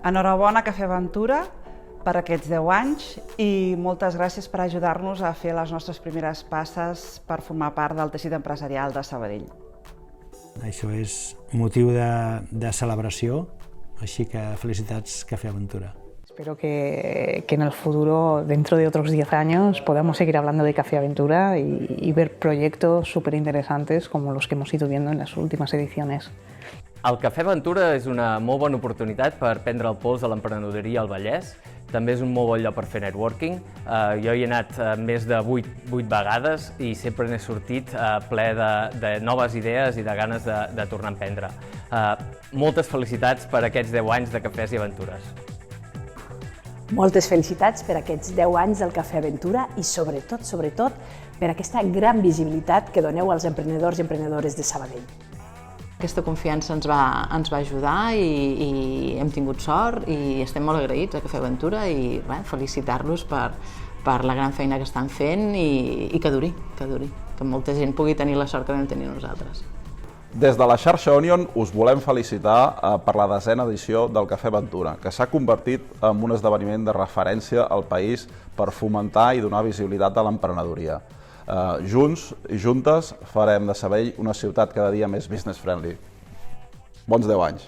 Enhorabona Cafè Aventura per aquests 10 anys i moltes gràcies per ajudar-nos a fer les nostres primeres passes per formar part del teixit empresarial de Sabadell. Això és motiu de celebració, així que felicitats Cafè Aventura. Espero que en el futuro, dentro de otros 10 años, podamos seguir hablando de Cafè Aventura y ver proyectos súper interesantes como los que hemos ido viendo en las últimas ediciones. El Cafè Aventura és una molt bona oportunitat per prendre el pols a l'emprenedoria al Vallès. També és un molt bon lloc per fer networking. Jo hi he anat més de 8 vegades i sempre n'he sortit ple de noves idees i de ganes de tornar a emprendre. Moltes felicitats per aquests 10 anys de Cafès i Aventures. Moltes felicitats per aquests 10 anys del Cafè Aventura i sobretot, per aquesta gran visibilitat que doneu als emprenedors i emprenedores de Sabadell. Aquesta confiança ens va ajudar i hem tingut sort i estem molt agraïts a Cafè Aventura i felicitar-los per la gran feina que estan fent i que duri, que molta gent pugui tenir la sort que vam tenir nosaltres. Des de la xarxa Onion us volem felicitar per la 10a edició del Cafè Aventura, que s'ha convertit en un esdeveniment de referència al país per fomentar i donar visibilitat a l'emprenedoria. Junts i juntes farem de Sabadell una ciutat cada dia més business friendly. Bons 10 anys!